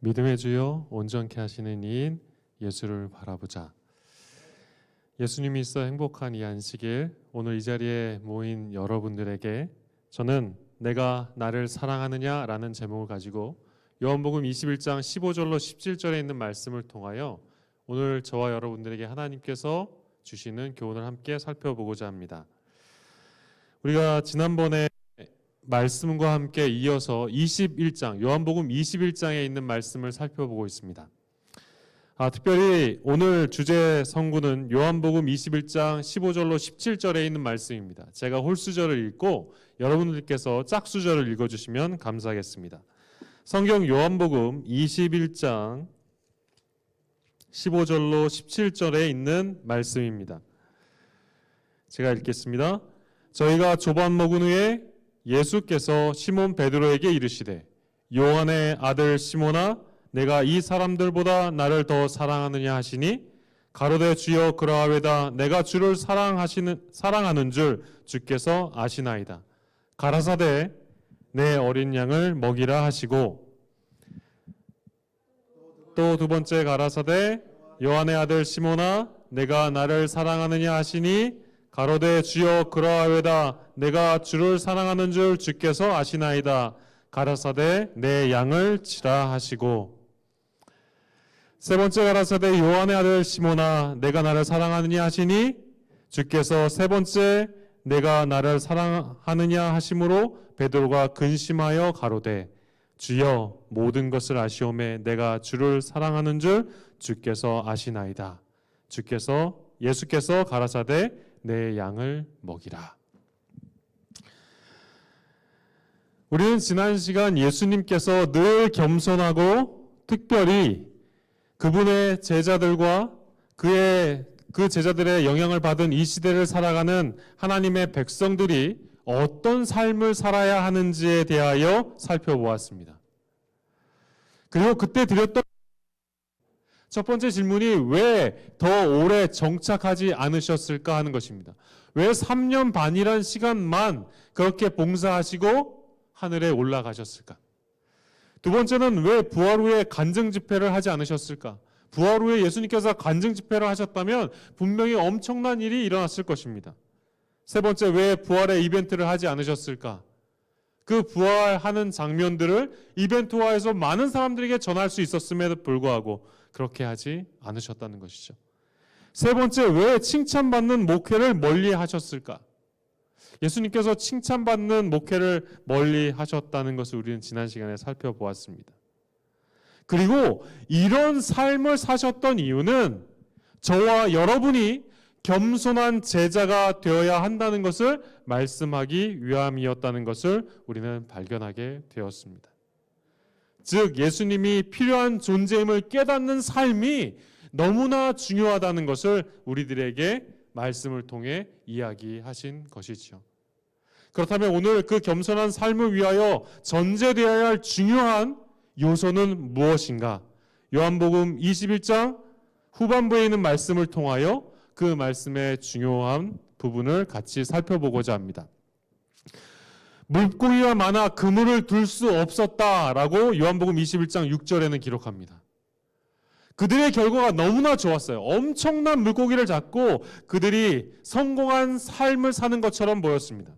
믿음의 주여 온전케 하시는 이인 예수를 바라보자. 예수님이 있어 행복한 이 안식일, 오늘 이 자리에 모인 여러분들에게 저는 내가 나를 사랑하느냐라는 제목을 가지고 요한복음 21장 15절로 17절에 있는 말씀을 통하여 오늘 저와 여러분들에게 하나님께서 주시는 교훈을 함께 살펴보고자 합니다. 우리가 지난번에 말씀과 함께 이어서 21장, 요한복음 21장에 있는 말씀을 살펴보고 있습니다. 특별히 오늘 주제 성구는 요한복음 21장 15절로 17절에 있는 말씀입니다. 제가 홀수절을 읽고 여러분들께서 짝수절을 읽어주시면 감사하겠습니다. 성경 요한복음 21장 15절로 17절에 있는 말씀입니다. 제가 읽겠습니다. 저희가 조반 먹은 후에 예수께서 시몬 베드로에게 이르시되 요한의 아들 시몬아 내가 이 사람들보다 나를 더 사랑하느냐 하시니 가로되 주여 그러하외다 내가 주를 사랑하는 줄 주께서 아시나이다. 가라사대 내 어린 양을 먹이라 하시고 또 두 번째 가라사대 요한의 아들 시몬아 내가 나를 사랑하느냐 하시니 가로되 주여 그러하외다 내가 주를 사랑하는 줄 주께서 아시나이다. 가라사대 내 양을 치라 하시고 세 번째 가라사대 요한의 아들 시몬아 내가 나를 사랑하느냐 하시니 주께서 세 번째 내가 나를 사랑하느냐 하심으로 베드로가 근심하여 가로되 주여 모든 것을 아시오매 내가 주를 사랑하는 줄 주께서 아시나이다. 예수께서 가라사대 내 양을 먹이라. 우리는 지난 시간 예수님께서 늘 겸손하고 특별히 그분의 제자들과 그 제자들의 영향을 받은 이 시대를 살아가는 하나님의 백성들이 어떤 삶을 살아야 하는지에 대하여 살펴보았습니다. 그리고 그때 드렸던 첫 번째 질문이 왜 더 오래 정착하지 않으셨을까 하는 것입니다. 왜 3년 반이란 시간만 그렇게 봉사하시고 하늘에 올라가셨을까? 두 번째는 왜 부활 후에 간증 집회를 하지 않으셨을까? 부활 후에 예수님께서 간증 집회를 하셨다면 분명히 엄청난 일이 일어났을 것입니다. 세 번째, 왜 부활의 이벤트를 하지 않으셨을까? 그 부활하는 장면들을 이벤트화해서 많은 사람들에게 전할 수 있었음에도 불구하고 그렇게 하지 않으셨다는 것이죠. 세 번째, 왜 칭찬받는 목회를 멀리 하셨을까? 예수님께서 칭찬받는 목회를 멀리 하셨다는 것을 우리는 지난 시간에 살펴보았습니다. 그리고 이런 삶을 사셨던 이유는 저와 여러분이 겸손한 제자가 되어야 한다는 것을 말씀하기 위함이었다는 것을 우리는 발견하게 되었습니다. 즉 예수님이 필요한 존재임을 깨닫는 삶이 너무나 중요하다는 것을 우리들에게 말씀을 통해 이야기하신 것이죠. 그렇다면 오늘 그 겸손한 삶을 위하여 전제되어야 할 중요한 요소는 무엇인가? 요한복음 21장 후반부에 있는 말씀을 통하여 그 말씀의 중요한 부분을 같이 살펴보고자 합니다. 물고기가 많아 그물을 둘 수 없었다라고 요한복음 21장 6절에는 기록합니다. 그들의 결과가 너무나 좋았어요. 엄청난 물고기를 잡고 그들이 성공한 삶을 사는 것처럼 보였습니다.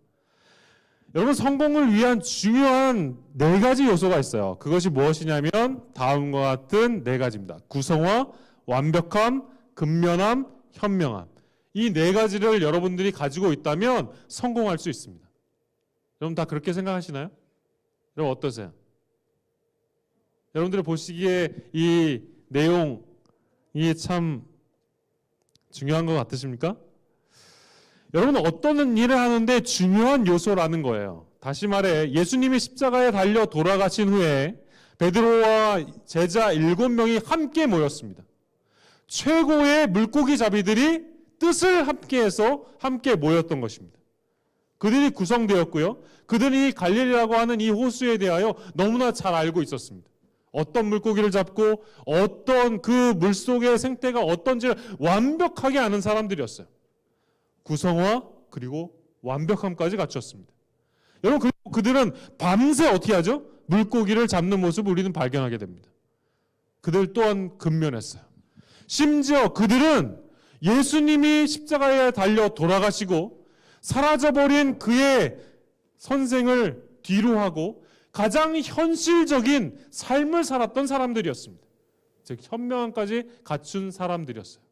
여러분, 성공을 위한 중요한 4가지 요소가 있어요. 그것이 무엇이냐면 다음과 같은 4가지입니다. 구성화, 완벽함, 근면함, 현명함. 이 4가지를 여러분들이 가지고 있다면 성공할 수 있습니다. 여러분 다 그렇게 생각하시나요? 여러분 어떠세요? 여러분들이 보시기에 이 내용이 참 중요한 것 같으십니까? 여러분은 어떤 일을 하는데 중요한 요소라는 거예요. 다시 말해 예수님이 십자가에 달려 돌아가신 후에 베드로와 제자 7명이 함께 모였습니다. 최고의 물고기 잡이들이 뜻을 함께해서 함께 모였던 것입니다. 그들이 구성되었고요. 그들이 갈릴리라고 하는 이 호수에 대하여 너무나 잘 알고 있었습니다. 어떤 물고기를 잡고 어떤 그 물속의 생태가 어떤지를 완벽하게 아는 사람들이었어요. 구성화 그리고 완벽함까지 갖췄습니다. 여러분, 그리고 그들은 밤새 어떻게 하죠? 물고기를 잡는 모습을 우리는 발견하게 됩니다. 그들 또한 근면했어요. 심지어 그들은 예수님이 십자가에 달려 돌아가시고 사라져버린 그의 선생을 뒤로 하고 가장 현실적인 삶을 살았던 사람들이었습니다. 즉 현명함까지 갖춘 사람들이었어요.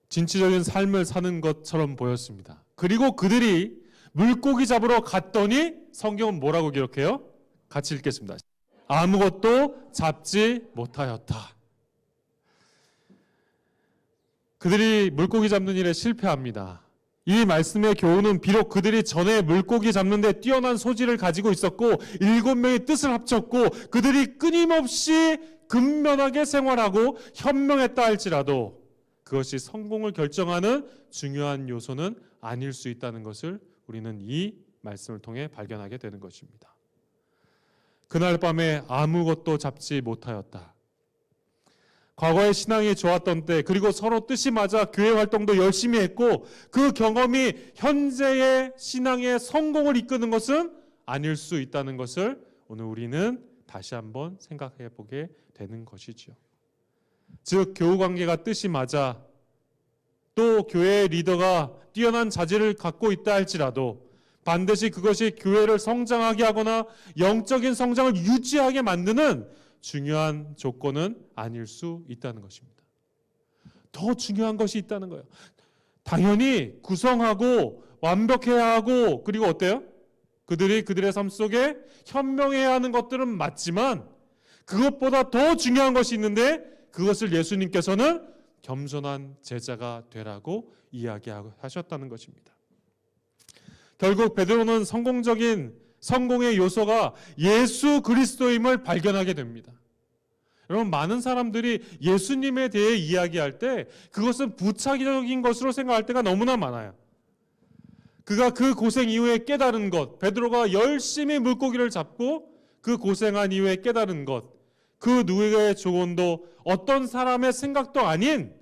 진취적인 삶을 사는 것처럼 보였습니다. 그리고 그들이 물고기 잡으러 갔더니 성경은 뭐라고 기록해요? 같이 읽겠습니다. 아무것도 잡지 못하였다. 그들이 물고기 잡는 일에 실패합니다. 이 말씀의 교훈은 비록 그들이 전에 물고기 잡는 데 뛰어난 소질을 가지고 있었고 7명의 뜻을 합쳤고 그들이 끊임없이 근면하게 생활하고 현명했다 할지라도 그것이 성공을 결정하는 중요한 요소는 아닐 수 있다는 것을 우리는 이 말씀을 통해 발견하게 되는 것입니다. 그날 밤에 아무것도 잡지 못하였다. 과거의 신앙이 좋았던 때 그리고 서로 뜻이 맞아 교회 활동도 열심히 했고 그 경험이 현재의 신앙의 성공을 이끄는 것은 아닐 수 있다는 것을 오늘 우리는 다시 한번 생각해 보게 되는 것이죠. 즉 교우 관계가 뜻이 맞아 또 교회의 리더가 뛰어난 자질을 갖고 있다 할지라도 반드시 그것이 교회를 성장하게 하거나 영적인 성장을 유지하게 만드는 중요한 조건은 아닐 수 있다는 것입니다. 더 중요한 것이 있다는 거예요. 당연히 구성하고 완벽해야 하고 그리고 어때요? 그들이 그들의 삶 속에 현명해야 하는 것들은 맞지만 그것보다 더 중요한 것이 있는데 그것을 예수님께서는 겸손한 제자가 되라고 이야기하셨다는 것입니다. 결국 베드로는 성공의 요소가 예수 그리스도임을 발견하게 됩니다. 여러분 많은 사람들이 예수님에 대해 이야기할 때 그것은 부차적인 것으로 생각할 때가 너무나 많아요. 그가 그 고생 이후에 깨달은 것, 베드로가 열심히 물고기를 잡고 그 고생한 이후에 깨달은 것, 그 누구의 조언도 어떤 사람의 생각도 아닌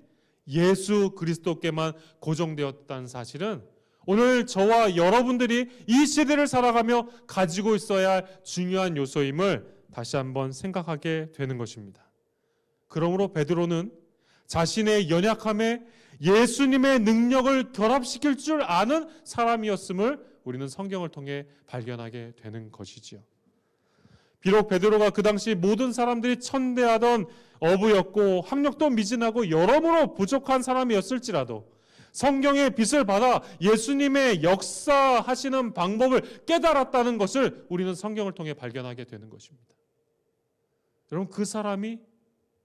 예수 그리스도께만 고정되었다는 사실은 오늘 저와 여러분들이 이 시대를 살아가며 가지고 있어야 할 중요한 요소임을 다시 한번 생각하게 되는 것입니다. 그러므로 베드로는 자신의 연약함에 예수님의 능력을 결합시킬 줄 아는 사람이었음을 우리는 성경을 통해 발견하게 되는 것이지요. 비록 베드로가 그 당시 모든 사람들이 천대하던 어부였고 학력도 미진하고 여러모로 부족한 사람이었을지라도 성경의 빛을 받아 예수님의 역사하시는 방법을 깨달았다는 것을 우리는 성경을 통해 발견하게 되는 것입니다. 여러분 그 사람이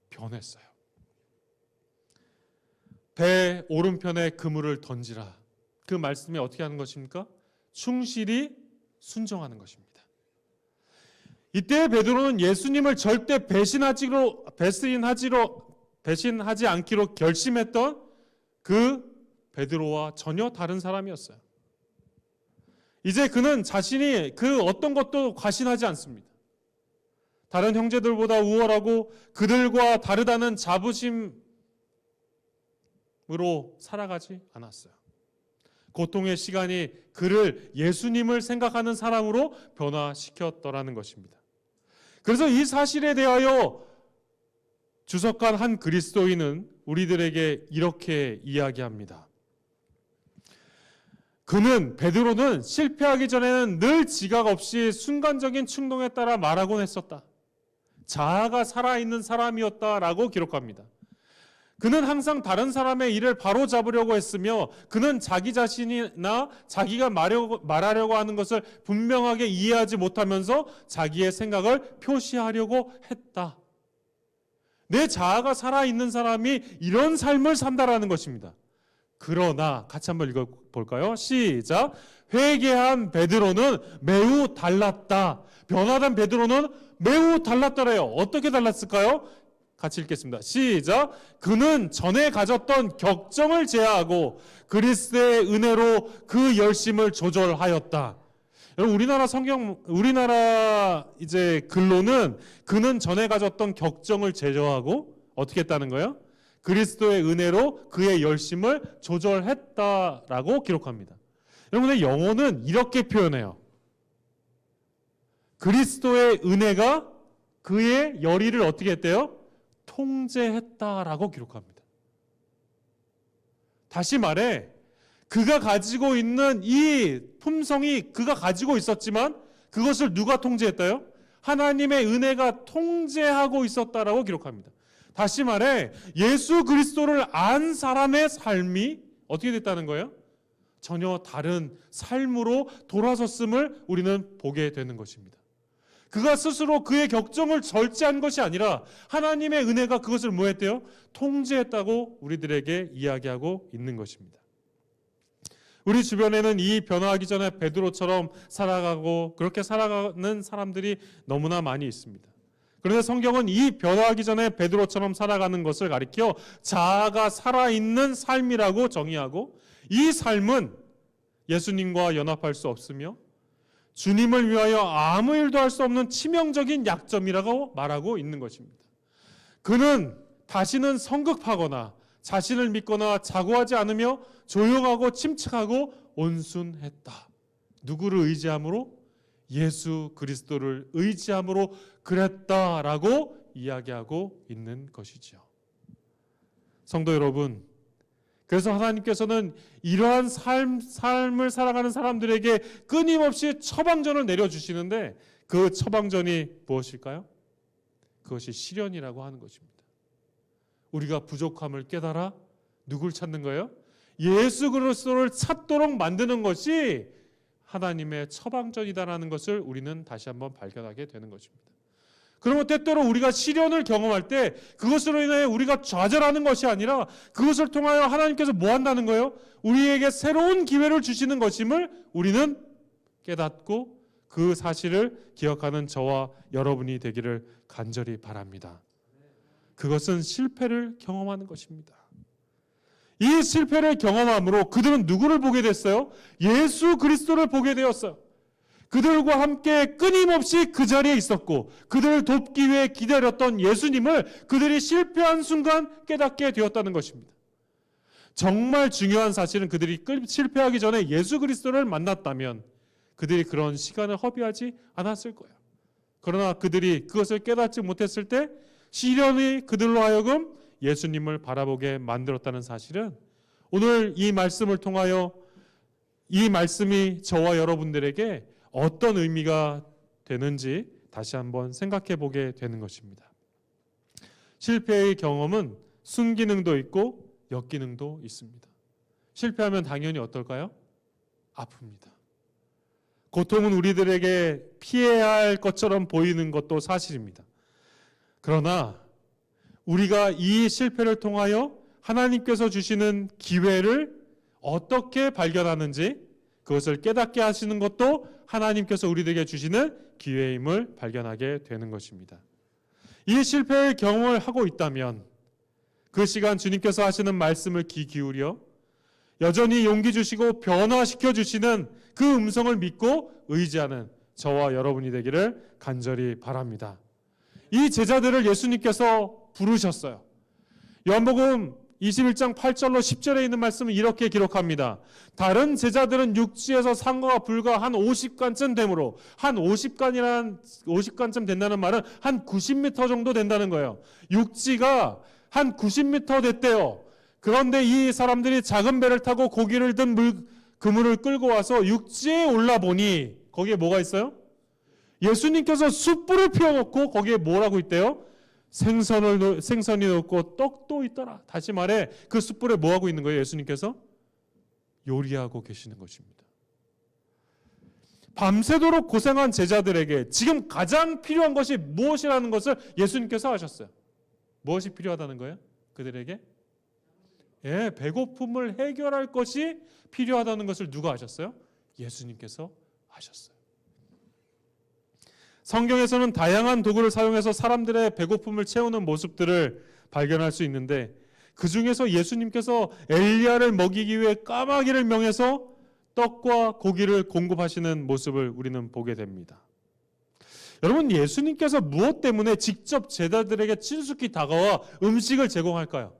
변했어요. 배 오른편에 그물을 던지라. 그 말씀이 어떻게 하는 것입니까? 충실히 순종하는 것입니다. 이때 베드로는 예수님을 절대 배신하지 않기로 결심했던 그 베드로와 전혀 다른 사람이었어요. 이제 그는 자신이 그 어떤 것도 과신하지 않습니다. 다른 형제들보다 우월하고 그들과 다르다는 자부심으로 살아가지 않았어요. 고통의 시간이 그를 예수님을 생각하는 사람으로 변화시켰더라는 것입니다. 그래서 이 사실에 대하여 주석한 한 그리스도인은 우리들에게 이렇게 이야기합니다. 베드로는 실패하기 전에는 늘 지각 없이 순간적인 충동에 따라 말하곤 했었다. 자아가 살아있는 사람이었다라고 기록합니다. 그는 항상 다른 사람의 일을 바로잡으려고 했으며 그는 자기 자신이나 자기가 말하려고 하는 것을 분명하게 이해하지 못하면서 자기의 생각을 표시하려고 했다. 내 자아가 살아있는 사람이 이런 삶을 산다라는 것입니다. 그러나 같이 한번 읽어볼까요? 시작. 회개한 베드로는 매우 달랐다. 변화된 베드로는 매우 달랐더래요. 어떻게 달랐을까요? 같이 읽겠습니다. 시작. 그는 전에 가졌던 격정을 제하고 그리스도의 은혜로 그 열심을 조절하였다. 여러분 우리나라 이제 글로는 그는 전에 가졌던 격정을 제어하고 어떻게 했다는 거예요? 그리스도의 은혜로 그의 열심을 조절했다라고 기록합니다. 여러분의 영어는 이렇게 표현해요. 그리스도의 은혜가 그의 열의를 어떻게 했대요? 통제했다라고 기록합니다. 다시 말해 그가 가지고 있는 이 품성이 그가 가지고 있었지만 그것을 누가 통제했다요? 하나님의 은혜가 통제하고 있었다라고 기록합니다. 다시 말해 예수 그리스도를 안 사람의 삶이 어떻게 됐다는 거예요? 전혀 다른 삶으로 돌아섰음을 우리는 보게 되는 것입니다. 그가 스스로 그의 격정을 절제한 것이 아니라 하나님의 은혜가 그것을 뭐 했대요? 통제했다고 우리들에게 이야기하고 있는 것입니다. 우리 주변에는 이 변화하기 전에 베드로처럼 살아가고 그렇게 살아가는 사람들이 너무나 많이 있습니다. 그런데 성경은 이 변화하기 전에 베드로처럼 살아가는 것을 가리켜 자아가 살아있는 삶이라고 정의하고 이 삶은 예수님과 연합할 수 없으며 주님을 위하여 아무 일도 할 수 없는 치명적인 약점이라고 말하고 있는 것입니다. 그는 다시는 성급하거나 자신을 믿거나 자고하지 않으며 조용하고 침착하고 온순했다. 누구를 의지함으로? 예수 그리스도를 의지함으로 그랬다라고 이야기하고 있는 것이죠. 성도 여러분, 그래서 하나님께서는 이러한 삶을 살아가는 사람들에게 끊임없이 처방전을 내려주시는데 그 처방전이 무엇일까요? 그것이 시련이라고 하는 것입니다. 우리가 부족함을 깨달아 누굴 찾는 거예요? 예수 그리스도를 찾도록 만드는 것이 하나님의 처방전이다라는 것을 우리는 다시 한번 발견하게 되는 것입니다. 그러면 때때로 우리가 시련을 경험할 때 그것으로 인해 우리가 좌절하는 것이 아니라 그것을 통하여 하나님께서 뭐 한다는 거예요? 우리에게 새로운 기회를 주시는 것임을 우리는 깨닫고 그 사실을 기억하는 저와 여러분이 되기를 간절히 바랍니다. 그것은 실패를 경험하는 것입니다. 이 실패를 경험함으로 그들은 누구를 보게 됐어요? 예수 그리스도를 보게 되었어요. 그들과 함께 끊임없이 그 자리에 있었고 그들을 돕기 위해 기다렸던 예수님을 그들이 실패한 순간 깨닫게 되었다는 것입니다. 정말 중요한 사실은 그들이 실패하기 전에 예수 그리스도를 만났다면 그들이 그런 시간을 허비하지 않았을 거예요. 그러나 그들이 그것을 깨닫지 못했을 때 시련이 그들로 하여금 예수님을 바라보게 만들었다는 사실은 오늘 이 말씀을 통하여 이 말씀이 저와 여러분들에게 어떤 의미가 되는지 다시 한번 생각해 보게 되는 것입니다. 실패의 경험은 순기능도 있고 역기능도 있습니다. 실패하면 당연히 어떨까요? 아픕니다. 고통은 우리들에게 피해야 할 것처럼 보이는 것도 사실입니다. 그러나 우리가 이 실패를 통하여 하나님께서 주시는 기회를 어떻게 발견하는지 그것을 깨닫게 하시는 것도 하나님께서 우리들에게 주시는 기회임을 발견하게 되는 것입니다. 이 실패의 경험을 하고 있다면 그 시간 주님께서 하시는 말씀을 귀 기울여 여전히 용기 주시고 변화시켜 주시는 그 음성을 믿고 의지하는 저와 여러분이 되기를 간절히 바랍니다. 이 제자들을 예수님께서 부르셨어요. 요한복음 21장 8절로 10절에 있는 말씀은 이렇게 기록합니다. 다른 제자들은 육지에서 상거가 불과 한 50간쯤 되므로 한 50간쯤 된다는 말은 한 90m 정도 된다는 거예요. 육지가 한 90m 됐대요. 그런데 이 사람들이 작은 배를 타고 고기를 든 그물을 끌고 와서 육지에 올라보니 거기에 뭐가 있어요? 예수님께서 숯불을 피워놓고 거기에 뭐라고 있대요? 생선이 넣고 떡도 있더라. 다시 말해 그 숯불에 뭐하고 있는 거예요? 예수님께서 요리하고 계시는 것입니다. 밤새도록 고생한 제자들에게 지금 가장 필요한 것이 무엇이라는 것을 예수님께서 하셨어요. 무엇이 필요하다는 거예요? 그들에게? 배고픔을 해결할 것이 필요하다는 것을 누가 하셨어요? 예수님께서 하셨어요. 성경에서는 다양한 도구를 사용해서 사람들의 배고픔을 채우는 모습들을 발견할 수 있는데 그 중에서 예수님께서 엘리야를 먹이기 위해 까마귀를 명해서 떡과 고기를 공급하시는 모습을 우리는 보게 됩니다. 여러분, 예수님께서 무엇 때문에 직접 제자들에게 친숙히 다가와 음식을 제공할까요?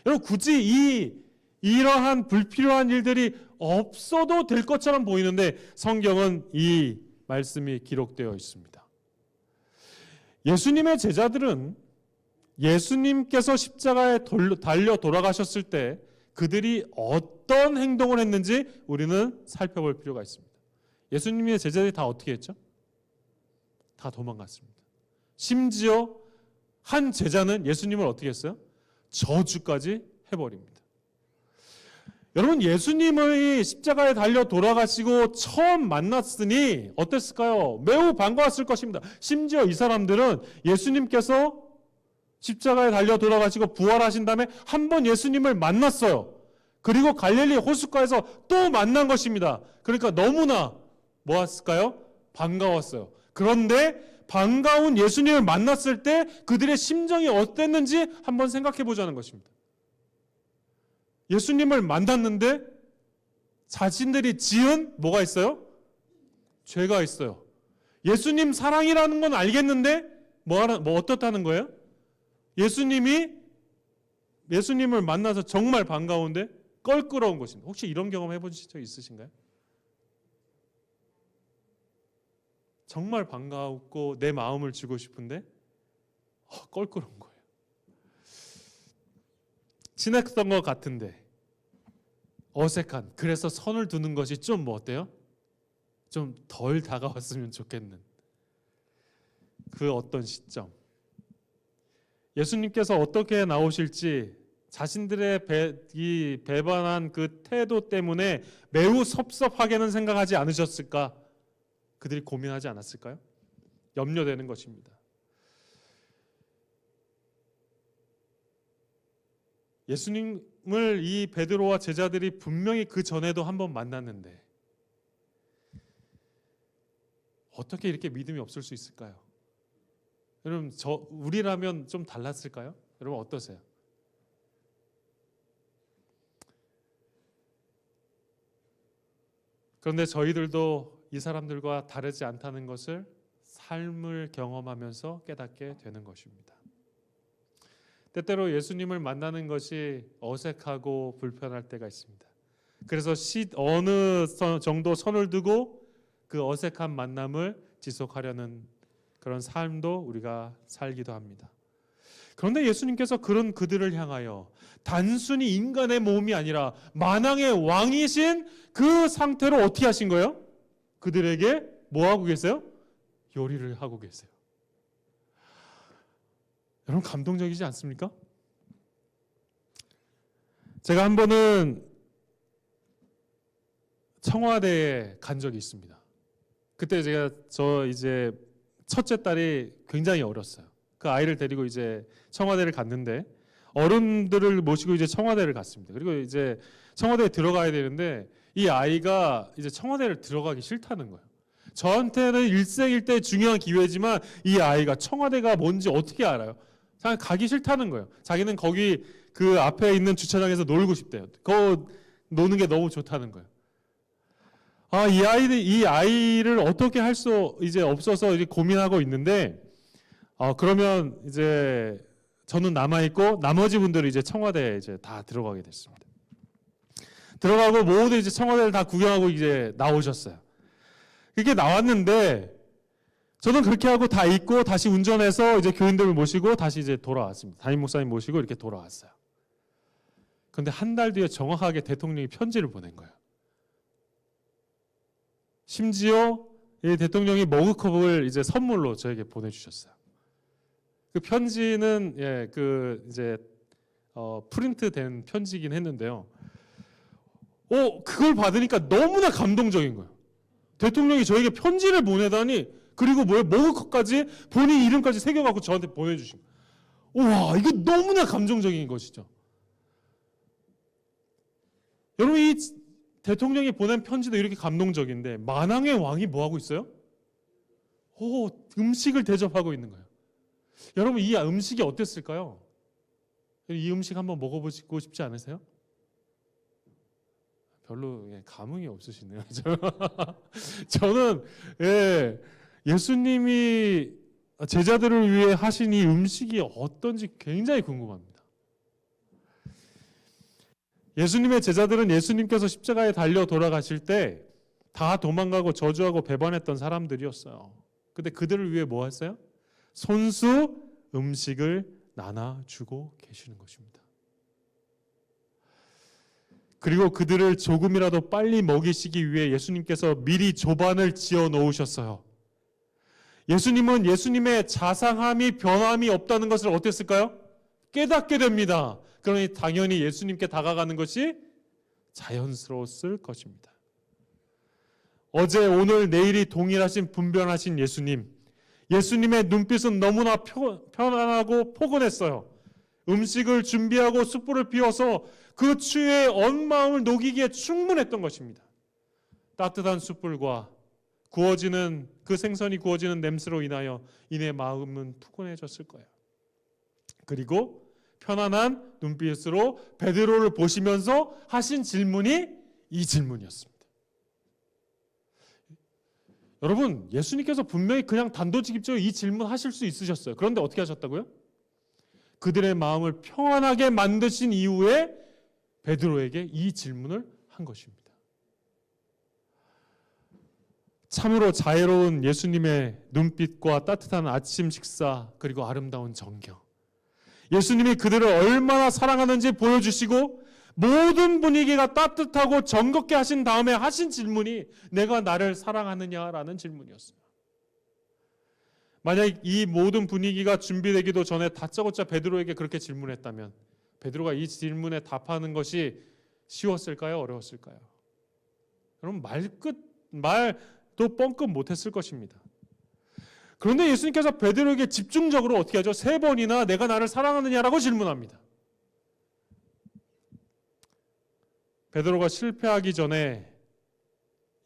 여러분, 굳이 이러한 불필요한 일들이 없어도 될 것처럼 보이는데 성경은 이 말씀이 기록되어 있습니다. 예수님의 제자들은 예수님께서 십자가에 달려 돌아가셨을 때 그들이 어떤 행동을 했는지 우리는 살펴볼 필요가 있습니다. 예수님의 제자들이 다 어떻게 했죠? 다 도망갔습니다. 심지어 한 제자는 예수님을 어떻게 했어요? 저주까지 해버립니다. 여러분, 예수님의 십자가에 달려 돌아가시고 처음 만났으니 어땠을까요? 매우 반가웠을 것입니다. 심지어 이 사람들은 예수님께서 십자가에 달려 돌아가시고 부활하신 다음에 한 번 예수님을 만났어요. 그리고 갈릴리 호숫가에서 또 만난 것입니다. 그러니까 너무나 뭐였을까요? 반가웠어요. 그런데 반가운 예수님을 만났을 때 그들의 심정이 어땠는지 한번 생각해 보자는 것입니다. 예수님을 만났는데 자신들이 지은 뭐가 있어요? 죄가 있어요. 예수님 사랑이라는 건 알겠는데 뭐 어떻다는 거예요? 예수님을 만나서 정말 반가운데 껄끄러운 것입니다. 혹시 이런 경험 해보신 적 있으신가요? 정말 반가웠고 내 마음을 주고 싶은데 껄끄러운 거예요. 친했던 것 같은데 어색한, 그래서 선을 두는 것이 좀 뭐 어때요? 좀 덜 다가왔으면 좋겠는 그 어떤 시점. 예수님께서 어떻게 나오실지 자신들의 이 배반한 그 태도 때문에 매우 섭섭하게는 생각하지 않으셨을까? 그들이 고민하지 않았을까요? 염려되는 것입니다. 예수님을 이 베드로와 제자들이 분명히 그 전에도 한번 만났는데 어떻게 이렇게 믿음이 없을 수 있을까요? 여러분, 우리라면 좀 달랐을까요? 여러분 어떠세요? 그런데 저희들도 이 사람들과 다르지 않다는 것을 삶을 경험하면서 깨닫게 되는 것입니다. 때때로 예수님을 만나는 것이 어색하고 불편할 때가 있습니다. 그래서 어느 정도 선을 두고 그 어색한 만남을 지속하려는 그런 삶도 우리가 살기도 합니다. 그런데 예수님께서 그런 그들을 향하여 단순히 인간의 몸이 아니라 만왕의 왕이신 그 상태로 어떻게 하신 거예요? 그들에게 뭐 하고 계세요? 요리를 하고 계세요. 여러분 감동적이지 않습니까? 제가 한 번은 청와대에 간 적이 있습니다. 그때 저 이제 첫째 딸이 굉장히 어렸어요. 그 아이를 데리고 이제 청와대를 갔는데 어른들을 모시고 이제 청와대를 갔습니다. 그리고 이제 청와대에 들어가야 되는데 이 아이가 이제 청와대를 들어가기 싫다는 거예요. 저한테는 일생일대 중요한 기회지만 이 아이가 청와대가 뭔지 어떻게 알아요? 가기 싫다는 거예요. 자기는 거기 그 앞에 있는 주차장에서 놀고 싶대요. 거 노는 게 너무 좋다는 거예요. 이 아이를 어떻게 할 수 이제 없어서 이제 고민하고 있는데, 그러면 이제 저는 남아 있고 나머지 분들이 이제 청와대에 이제 다 들어가게 됐습니다. 들어가고 모두 이제 청와대를 다 구경하고 이제 나오셨어요. 그렇게 나왔는데 저는 그렇게 하고 다 있고 다시 운전해서 이제 교인들을 모시고 다시 이제 돌아왔습니다. 담임 목사님 모시고 이렇게 돌아왔어요. 그런데 한 달 뒤에 정확하게 대통령이 편지를 보낸 거예요. 심지어 이 대통령이 머그컵을 이제 선물로 저에게 보내주셨어요. 그 편지는 프린트된 편지긴 했는데요. 그걸 받으니까 너무나 감동적인 거예요. 대통령이 저에게 편지를 보내다니, 그리고 머그컵까지 본인 이름까지 새겨갖고 저한테 보내주신 거예요. 우와, 이거 너무나 감정적인 것이죠. 여러분, 이 대통령이 보낸 편지도 이렇게 감동적인데 만왕의 왕이 뭐 하고 있어요? 음식을 대접하고 있는 거예요. 여러분, 이 음식이 어땠을까요? 이 음식 한번 먹어보고 싶지 않으세요? 별로 감흥이 없으시네요. 저는 예수님이 제자들을 위해 하신 이 음식이 어떤지 굉장히 궁금합니다. 예수님의 제자들은 예수님께서 십자가에 달려 돌아가실 때 다 도망가고 저주하고 배반했던 사람들이었어요. 근데 그들을 위해 뭐 했어요? 손수 음식을 나눠주고 계시는 것입니다. 그리고 그들을 조금이라도 빨리 먹이시기 위해 예수님께서 미리 조반을 지어 놓으셨어요. 예수님은 예수님의 자상함이 변함이 없다는 것을 어땠을까요? 깨닫게 됩니다. 그러니 당연히 예수님께 다가가는 것이 자연스러웠을 것입니다. 어제, 오늘, 내일이 동일하신 분별하신 예수님. 예수님의 눈빛은 너무나 편안하고 포근했어요. 음식을 준비하고 숯불을 피워서 그 추위에 언 마음을 녹이기에 충분했던 것입니다. 따뜻한 숯불과 구워지는 그 생선이 구워지는 냄새로 인하여 이내 마음은 푸근해졌을 거예요. 그리고 편안한 눈빛으로 베드로를 보시면서 하신 질문이 이 질문이었습니다. 여러분, 예수님께서 분명히 그냥 단도직입적으로 이 질문 하실 수 있으셨어요. 그런데 어떻게 하셨다고요? 그들의 마음을 평안하게 만드신 이후에 베드로에게 이 질문을 한 것입니다. 참으로 자애로운 예수님의 눈빛과 따뜻한 아침 식사, 그리고 아름다운 정경. 예수님이 그들을 얼마나 사랑하는지 보여주시고 모든 분위기가 따뜻하고 정겹게 하신 다음에 하신 질문이 내가 나를 사랑하느냐라는 질문이었어요. 만약 이 모든 분위기가 준비되기도 전에 다짜고짜 베드로에게 그렇게 질문했다면 베드로가 이 질문에 답하는 것이 쉬웠을까요? 어려웠을까요? 여러분, 말도 뻥끗 못했을 것입니다. 그런데 예수님께서 베드로에게 집중적으로 어떻게 하죠? 3번이나 내가 나를 사랑하느냐라고 질문합니다. 베드로가 실패하기 전에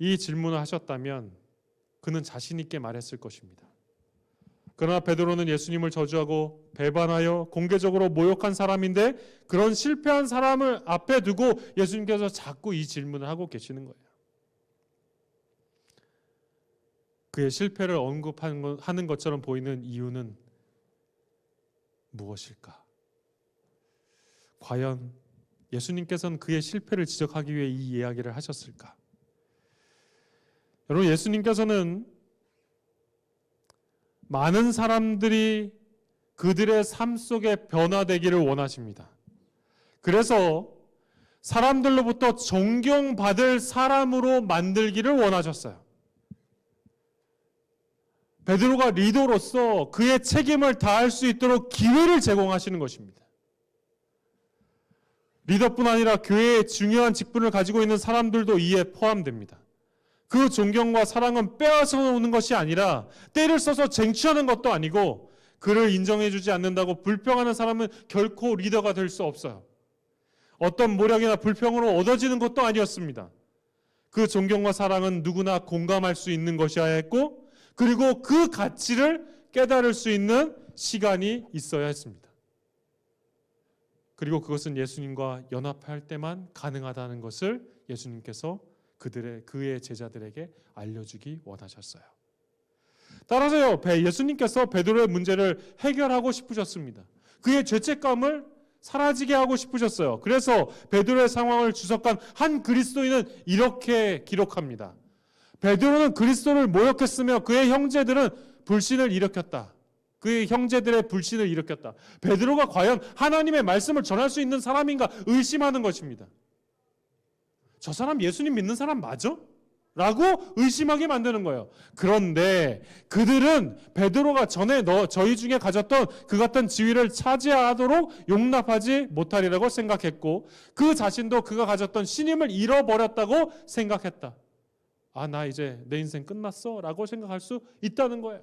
이 질문을 하셨다면 그는 자신 있게 말했을 것입니다. 그러나 베드로는 예수님을 저주하고 배반하여 공개적으로 모욕한 사람인데 그런 실패한 사람을 앞에 두고 예수님께서 자꾸 이 질문을 하고 계시는 거예요. 그의 실패를 언급하는 것처럼 보이는 이유는 무엇일까? 과연 예수님께서는 그의 실패를 지적하기 위해 이 이야기를 하셨을까? 여러분, 예수님께서는 많은 사람들이 그들의 삶 속에 변화되기를 원하십니다. 그래서 사람들로부터 존경받을 사람으로 만들기를 원하셨어요. 베드로가 리더로서 그의 책임을 다할 수 있도록 기회를 제공하시는 것입니다. 리더뿐 아니라 교회의 중요한 직분을 가지고 있는 사람들도 이에 포함됩니다. 그 존경과 사랑은 빼앗아 오는 것이 아니라 때를 써서 쟁취하는 것도 아니고 그를 인정해주지 않는다고 불평하는 사람은 결코 리더가 될 수 없어요. 어떤 모략이나 불평으로 얻어지는 것도 아니었습니다. 그 존경과 사랑은 누구나 공감할 수 있는 것이어야 했고 그리고 그 가치를 깨달을 수 있는 시간이 있어야 했습니다. 그리고 그것은 예수님과 연합할 때만 가능하다는 것을 예수님께서 그의 제자들에게 알려주기 원하셨어요. 따라서요, 예수님께서 베드로의 문제를 해결하고 싶으셨습니다. 그의 죄책감을 사라지게 하고 싶으셨어요. 그래서 베드로의 상황을 주석한 한 그리스도인은 이렇게 기록합니다. 베드로는 그리스도를 모욕했으며 그의 형제들은 불신을 일으켰다. 그의 형제들의 불신을 일으켰다. 베드로가 과연 하나님의 말씀을 전할 수 있는 사람인가 의심하는 것입니다. 저 사람 예수님 믿는 사람 맞아? 라고 의심하게 만드는 거예요. 그런데 그들은 베드로가 전에 저희 중에 가졌던 그 같은 지위를 차지하도록 용납하지 못하리라고 생각했고 그 자신도 그가 가졌던 신임을 잃어버렸다고 생각했다. 아, 나 이제 내 인생 끝났어? 라고 생각할 수 있다는 거예요.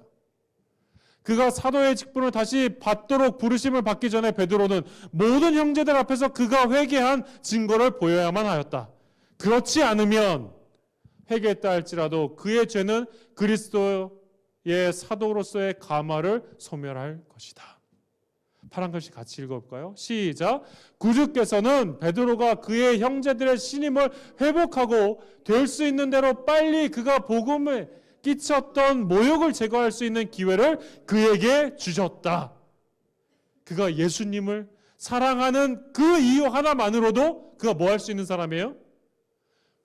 그가 사도의 직분을 다시 받도록 부르심을 받기 전에 베드로는 모든 형제들 앞에서 그가 회개한 증거를 보여야만 하였다. 그렇지 않으면 회개했다 할지라도 그의 죄는 그리스도의 사도로서의 가마를 소멸할 것이다. 파란 글씨 같이 읽어볼까요? 시작. 구주께서는 베드로가 그의 형제들의 신임을 회복하고 될 수 있는 대로 빨리 그가 복음을 끼쳤던 모욕을 제거할 수 있는 기회를 그에게 주셨다. 그가 예수님을 사랑하는 그 이유 하나만으로도 그가 뭐 할 수 있는 사람이에요?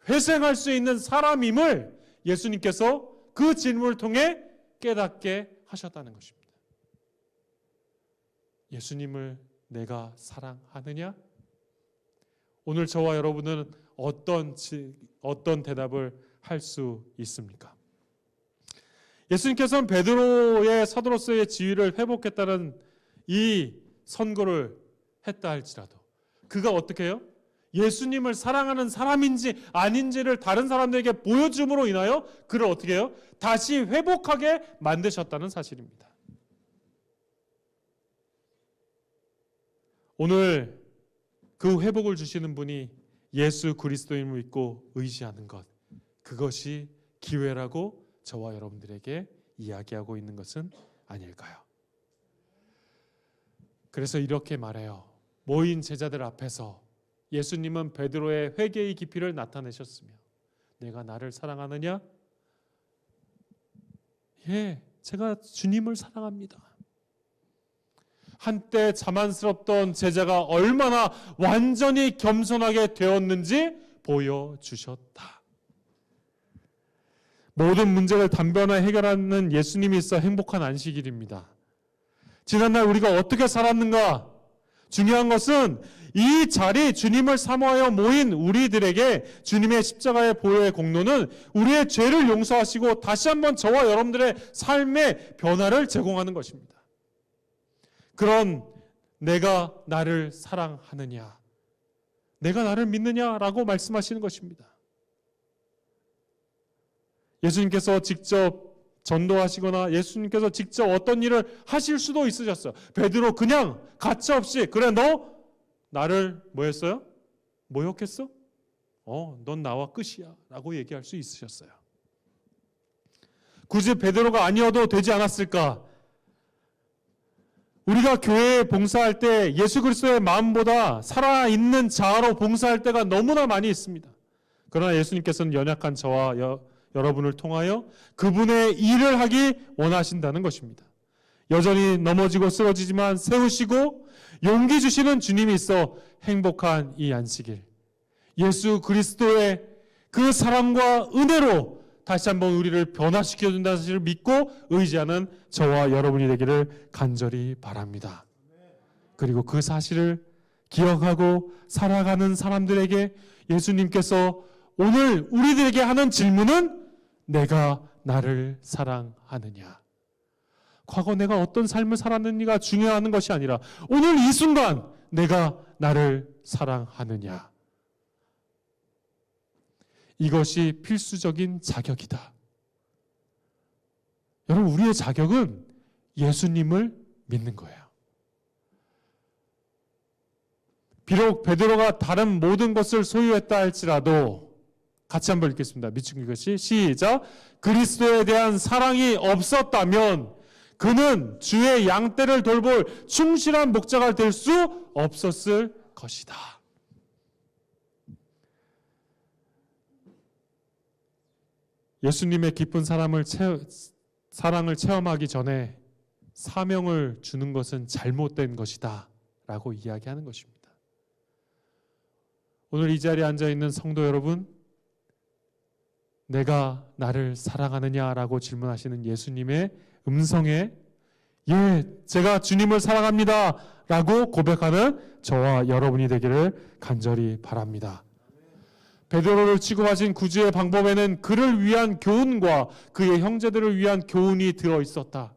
회생할 수 있는 사람임을 예수님께서 그 질문을 통해 깨닫게 하셨다는 것입니다. 예수님을 내가 사랑하느냐? 오늘 저와 여러분은 어떤 대답을 할 수 있습니까? 예수님께서는 베드로의 사도로서의 지위를 회복했다는 이 선고를 했다 할지라도 그가 어떻게 해요? 예수님을 사랑하는 사람인지 아닌지를 다른 사람들에게 보여줌으로 인하여 그를 어떻게 해요? 다시 회복하게 만드셨다는 사실입니다. 오늘 그 회복을 주시는 분이 예수 그리스도임을 믿고 의지하는 것, 그것이 기회라고 저와 여러분들에게 이야기하고 있는 것은 아닐까요? 그래서 이렇게 말해요. 모인 제자들 앞에서 예수님은 베드로의 회개의 깊이를 나타내셨으며 내가 나를 사랑하느냐? 예, 제가 주님을 사랑합니다. 한때 자만스럽던 제자가 얼마나 완전히 겸손하게 되었는지 보여주셨다. 모든 문제를 단번에 해결하는 예수님이 있어 행복한 안식일입니다. 지난날 우리가 어떻게 살았는가? 중요한 것은 이 자리 주님을 사모하여 모인 우리들에게 주님의 십자가의 보혈의 공로는 우리의 죄를 용서하시고 다시 한번 저와 여러분들의 삶의 변화를 제공하는 것입니다. 그런 내가 나를 사랑하느냐, 내가 나를 믿느냐라고 말씀하시는 것입니다. 예수님께서 직접 전도하시거나 예수님께서 직접 어떤 일을 하실 수도 있으셨어요. 베드로 그냥 가차없이 그래 너 나를 뭐 했어요? 모욕했어? 넌 나와 끝이야 라고 얘기할 수 있으셨어요. 굳이 베드로가 아니어도 되지 않았을까? 우리가 교회에 봉사할 때 예수 그리스도의 마음보다 살아있는 자아로 봉사할 때가 너무나 많이 있습니다. 그러나 예수님께서는 연약한 저와 여러분을 통하여 그분의 일을 하기 원하신다는 것입니다. 여전히 넘어지고 쓰러지지만 세우시고 용기 주시는 주님이 있어 행복한 이 안식일, 예수 그리스도의 그 사랑과 은혜로 다시 한번 우리를 변화시켜 준다는 사실을 믿고 의지하는 저와 여러분이 되기를 간절히 바랍니다. 그리고 그 사실을 기억하고 살아가는 사람들에게 예수님께서 오늘 우리들에게 하는 질문은 내가 나를 사랑하느냐? 과거 내가 어떤 삶을 살았느냐가 중요한 것이 아니라 오늘 이 순간 내가 나를 사랑하느냐? 이것이 필수적인 자격이다. 여러분, 우리의 자격은 예수님을 믿는 거예요. 비록 베드로가 다른 모든 것을 소유했다 할지라도 같이 한번 읽겠습니다. 미친 것이 시작. 그리스도에 대한 사랑이 없었다면 그는 주의 양떼를 돌볼 충실한 목자가 될 수 없었을 것이다. 예수님의 깊은 사랑을 체험하기 전에 사명을 주는 것은 잘못된 것이다 라고 이야기하는 것입니다. 오늘 이 자리에 앉아있는 성도 여러분, 내가 나를 사랑하느냐라고 질문하시는 예수님의 음성에 예, 제가 주님을 사랑합니다 라고 고백하는 저와 여러분이 되기를 간절히 바랍니다. 베드로를 취급하신 구주의 방법에는 그를 위한 교훈과 그의 형제들을 위한 교훈이 들어있었다.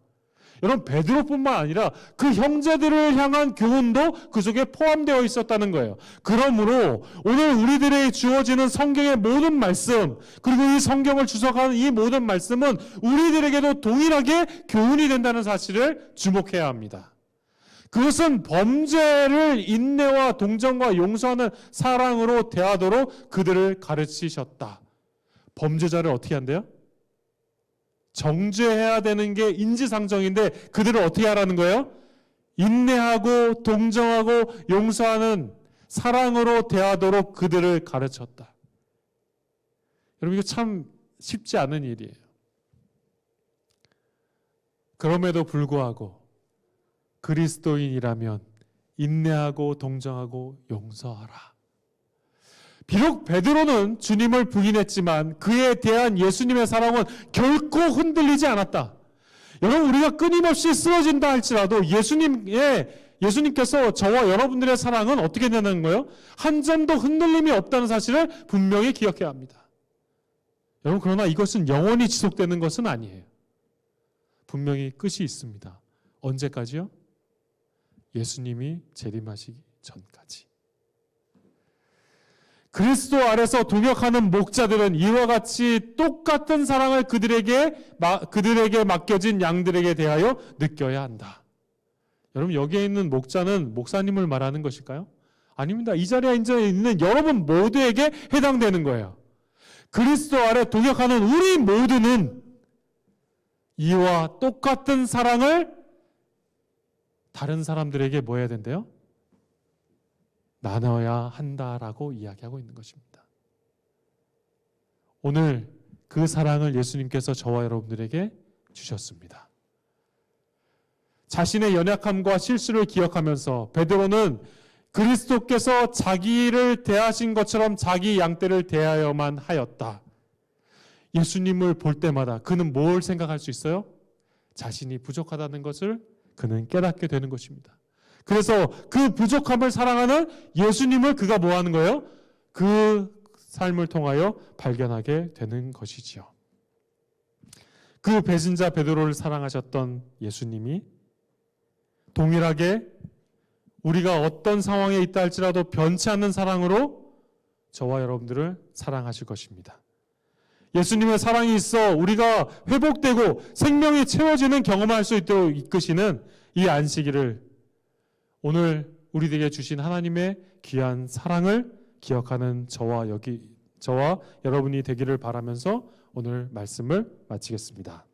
여러분, 베드로뿐만 아니라 그 형제들을 향한 교훈도 그 속에 포함되어 있었다는 거예요. 그러므로 오늘 우리들에게 주어지는 성경의 모든 말씀, 그리고 이 성경을 주석하는 이 모든 말씀은 우리들에게도 동일하게 교훈이 된다는 사실을 주목해야 합니다. 그것은 범죄를 인내와 동정과 용서하는 사랑으로 대하도록 그들을 가르치셨다. 범죄자를 어떻게 한대요? 정죄해야 되는 게 인지상정인데 그들을 어떻게 하라는 거예요? 인내하고 동정하고 용서하는 사랑으로 대하도록 그들을 가르쳤다. 여러분, 이거 참 쉽지 않은 일이에요. 그럼에도 불구하고 그리스도인이라면 인내하고 동정하고 용서하라. 비록 베드로는 주님을 부인했지만 그에 대한 예수님의 사랑은 결코 흔들리지 않았다. 여러분, 우리가 끊임없이 쓰러진다 할지라도 예수님께서 저와 여러분들의 사랑은 어떻게 되는 거예요? 한 점도 흔들림이 없다는 사실을 분명히 기억해야 합니다. 여러분, 그러나 이것은 영원히 지속되는 것은 아니에요. 분명히 끝이 있습니다. 언제까지요? 예수님이 재림하시기 전까지. 그리스도 아래서 동역하는 목자들은 이와 같이 똑같은 사랑을 그들에게 맡겨진 양들에게 대하여 느껴야 한다. 여러분, 여기에 있는 목자는 목사님을 말하는 것일까요? 아닙니다. 이 자리에 있는 여러분 모두에게 해당되는 거예요. 그리스도 아래 동역하는 우리 모두는 이와 똑같은 사랑을 다른 사람들에게 뭐 해야 된대요? 나눠야 한다라고 이야기하고 있는 것입니다. 오늘 그 사랑을 예수님께서 저와 여러분들에게 주셨습니다. 자신의 연약함과 실수를 기억하면서 베드로는 그리스도께서 자기를 대하신 것처럼 자기 양떼를 대하여만 하였다. 예수님을 볼 때마다 그는 뭘 생각할 수 있어요? 자신이 부족하다는 것을 그는 깨닫게 되는 것입니다. 그래서 그 부족함을 사랑하는 예수님을 그가 뭐 하는 거예요? 그 삶을 통하여 발견하게 되는 것이지요. 그 배신자 베드로를 사랑하셨던 예수님이 동일하게 우리가 어떤 상황에 있다 할지라도 변치 않는 사랑으로 저와 여러분들을 사랑하실 것입니다. 예수님의 사랑이 있어 우리가 회복되고 생명이 채워지는 경험을 할 수 있도록 이끄시는 이 안식일을 오늘 우리에게 주신 하나님의 귀한 사랑을 기억하는 저와 여러분이 되기를 바라면서 오늘 말씀을 마치겠습니다.